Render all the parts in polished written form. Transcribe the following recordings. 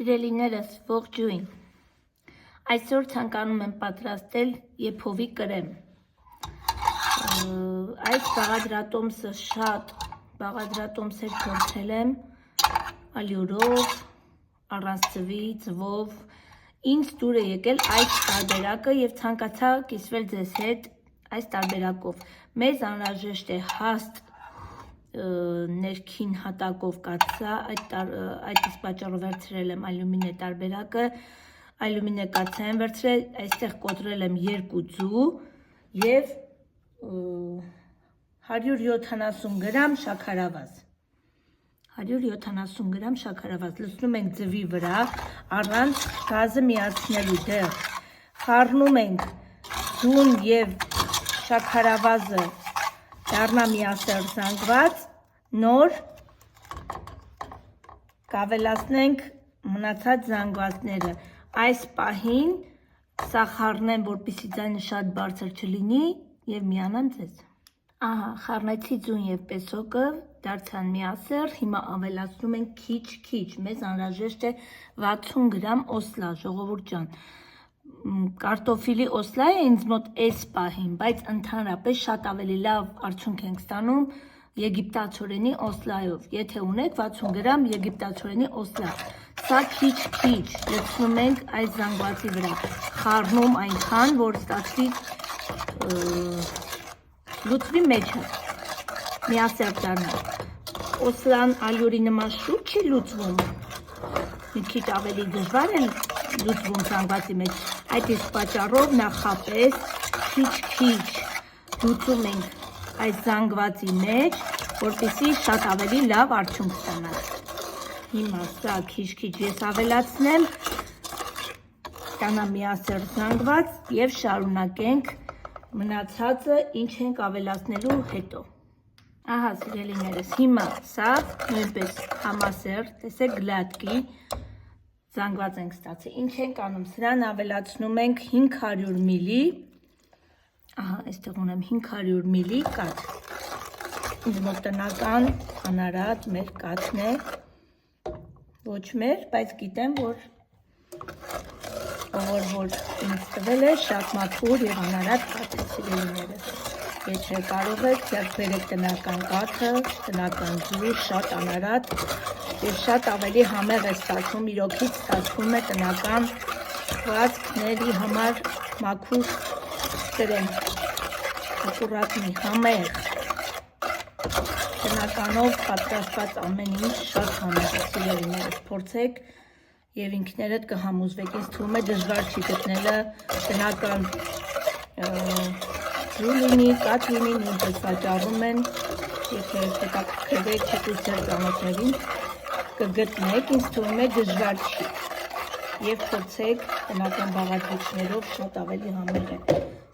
Սիրելիներս, ողջույն։ Այսօր ցանկանում եմ պատրաստել եփովի կրեմ։ Այս բաղադրատոմսը շատ բաղադրատոմսեր փորձել եմ ալյուրով, առանց ձվի, ձվով։ Ինձ դուր է եկել այս տարբերակը եւ ցանկացա կիսվել ձեզ հետ այս տարբերակով։ Մեզ անհրաժեշտ է հաստ ներքին հատակով կաթսա, այդ իսկ պատճառով վերցրել եմ ալյումինե տարբերակը, ալյումինե կաթսա եմ վերցրել, այստեղ կոտրել եմ 2 ձու եւ 170 գրամ շաքարավազ, 170 գրամ շաքարավազ, լցնում ենք ձվի վրա, առանց գազը միացնելու դեռ, խառնում ենք ձուն եւ շաքարավազը դառնա միասեռ զանգված, նոր կավելացնենք մնացած զանգվածները, այս պահին սա խառնեմ, որպեսզի ձայնը շատ բարձր չլինի եւ միանան ձեզ։ Ահա, խառնեցի ձուն եւ պեսոկը, դարձան միասեռ, հիմա ավելացնում ենք քիչ, մեզ անհրաժեշտ է 60 գրամ օսլա, ժողովուրդ ջան։ Կարտոֆիլի օսլա է ինձ մոտ այս պահին, բայց ընդհանրապես շատ ավելի լավ արդյունք ենք ստանում եգիպտացորենի օսլայով։ Եթե ունեք 60 գրամ եգիպտացորենի օսլա, սա քիչ լցնում ենք այս զանգվածի վրա, խառնում այնքան, որ ստացվի լուծվի մեջը, միասեռ դառնա։ Օսլան ալյուրի նման շուտ չի լուծվում, մի քիչ ավելի դժվար է լուծվում զանգվածի մեջ, այդ իսկ պատճառով նախապես քիչ լուծում ենք այս զանգվածի մեջ, որպեսզի շատ ավելի լավ արդյունք ստանանք։ Հիմա սա քիչ ես ավելացնեմ, ստանա միասեռ զանգված եւ շարունակենք մնացածը ինչ ենք ավելացնելու հետո։ Ահա սիրելիներս, հիմա սա նույնպես համասեռ, տեսեք գլատկի զանգված ենք ստացել։ Ինչ ենք անում, սրան ավելացնում ենք 500 մլ, ահա այստեղ ունեմ 500 մլ կաթ։ Ինձ մոտ տնական անարատ մեր կաթն է, ոչ մեր, բայց գիտեմ, որ որ ինձ տվել է շատ մաքուր եւ անարատ կաթ է, սիրելիներս։ Եթե կարող եք, ձեռք բերեք տնական կաթը, տնական ձու, շատ անարատ եւ շատ ավելի համեղ է ստացվում, իրոքից ստացվում է տնական խվածքների համար մաքուր կրեմ, ակուրատնի, համեղ, տնականով պատրաստված ամեն ինչ շատ համեղ է, սիրելիներս, փորձեք եւ ինքներդ կհամոզվեք, ինձ թվում է դժվար չի գտնելը տնական ձու լինի, կաթ լինի, նույնպես վաճառում են, եթե հետաքրքրվեք չեք ձեր ծանոթներին կգտնեք, ինձ թվում է դժվար չի եւ փորձեք տնական բաղադրիչներով, շատ ավելի համեղ է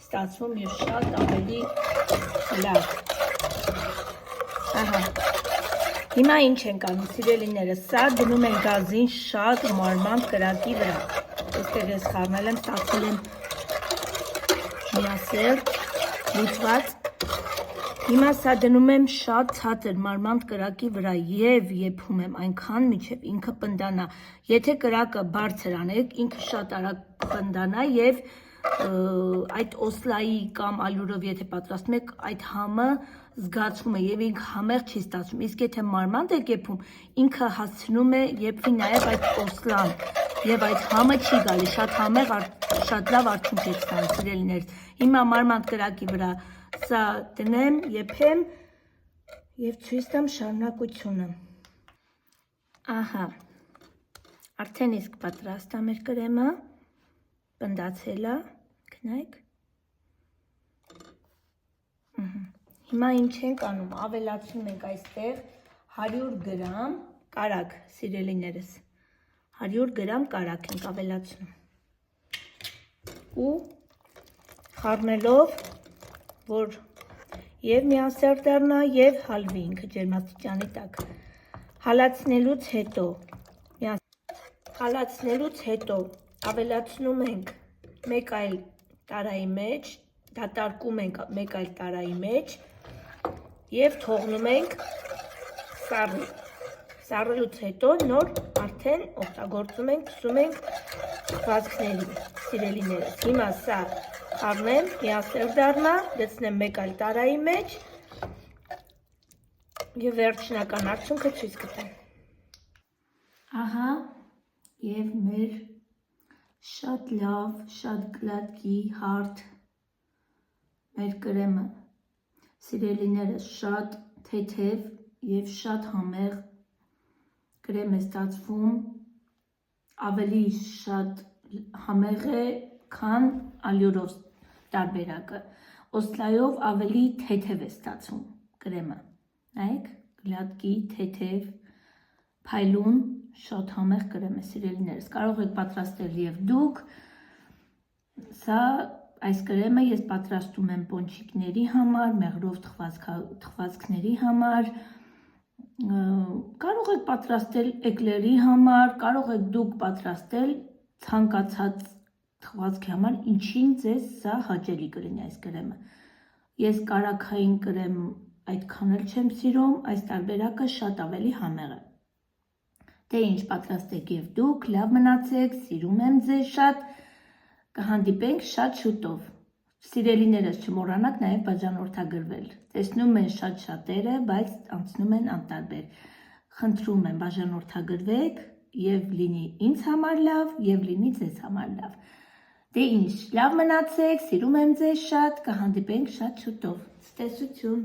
ստացվում եւ շատ ավելի լավ։ Ահա, հիմա ինչ ենք անում, սիրելիներս, սա դնում ենք գազին շատ մարմանդ կրակի վրա, այստեղ ես խառնել եմ, ստացել եմ միասեռ լուծված, հիմա սա դնում եմ շատ ցածր մարմանդ կրակի վրա եւ եփում եմ այնքան մինչեւ ինքը պնդանա, եթե կրակը բարձր անեք, ինքը շատ արագ պնդանա եւ այդ օսլայի կամ ալյուրով եթե պատրաստում եք, այդ համը զգացվում է եւ ինքը համեղ չի ստացվում, իսկ եթե մարմանդ եք եփում, ինքը հասցնում է եփվի նաեւ այդ օսլան եւ այդ համը չի գալի, շատ համեղ, շատ լավ արդյունք եք ստանում, սիրելիներս։ Հիմա մարմանդ կրակի վրա սա դնեմ, եփեմ եւ ցույց տամ շարունակությունը։ Ահա, արդեն իսկ պատրաստ է մեր կրեմը, պնդացել է, գնայք։ Հիմա ինչ ենք անում, ավելացնում ենք այստեղ 100 գրամ կարագ, սիրելիներս, 100 գրամ կարագ ենք ավելացնում ու խառնելով, որ եւ միասեռ դառնա եւ հալվի ինքը ջերմաստիճանի տակ։ Հալացնելուց հետո ավելացնում ենք մեկ այլ տարայի մեջ, դատարկում ենք մեկ այլ տարայի մեջ եւ թողնում ենք սառնի։ Սառելուց հետո նոր արդեն օգտագործում ենք, քսում ենք թխվածքներին, սիրելիներս։ Հիմա սա առնեմ, միասեռ դառնա, դցնեմ մեկ այլ տարայի մեջ եւ վերջնական արդյունքը ցույց կտամ։ Ահա, եւ մեր շատ լավ, շատ գլատկի, հարթ մեր կրեմը, սիրելիներս, շատ թեթև եւ շատ համեղ կրեմ է ստացվում, ավելի շատ համեղ է, քան ալյուրով տարբերակը, օսլայով ավելի թեթև է ստացվում կրեմը, նայեք, գլատկի, թեթև, փայլուն, շատ համեղ կրեմ է, սիրելիներս, կարող եք պատրաստել եւ դուք, սա այս կրեմը ես պատրաստում եմ պոնչիկների համար, մեղրով թխվածքների համար, կարող եք պատրաստել էկլերի համար, կարող եք դուք պատրաստել ցանկացած թխվածքի համար, ինչին ձեզ սա հաճելի կլինի այս կրեմը։ Ես կարագային կրեմ այդքան էլ չեմ սիրում, այս տարբերակը շատ ավելի համեղ է։ Դե ինչ, պատրաստեք եւ դուք, լավ մնացեք, սիրում եմ ձեզ շատ, կհանդիպենք շատ շուտով։ Սիրելիներս, չմոռանաք նաեւ բաժանորդագրվել։ Տեսնում են շատ շատերը, բայց անցնում են անտարբեր։ Խնդրում եմ բաժանորդագրվեք եւ լինի ինձ համար լավ եւ լինի ձեզ համար լավ։ Դե ինչ, լավ մնացեք, սիրում եմ ձեզ շատ, կհանդիպենք շատ շուտով։ Ցտեսություն։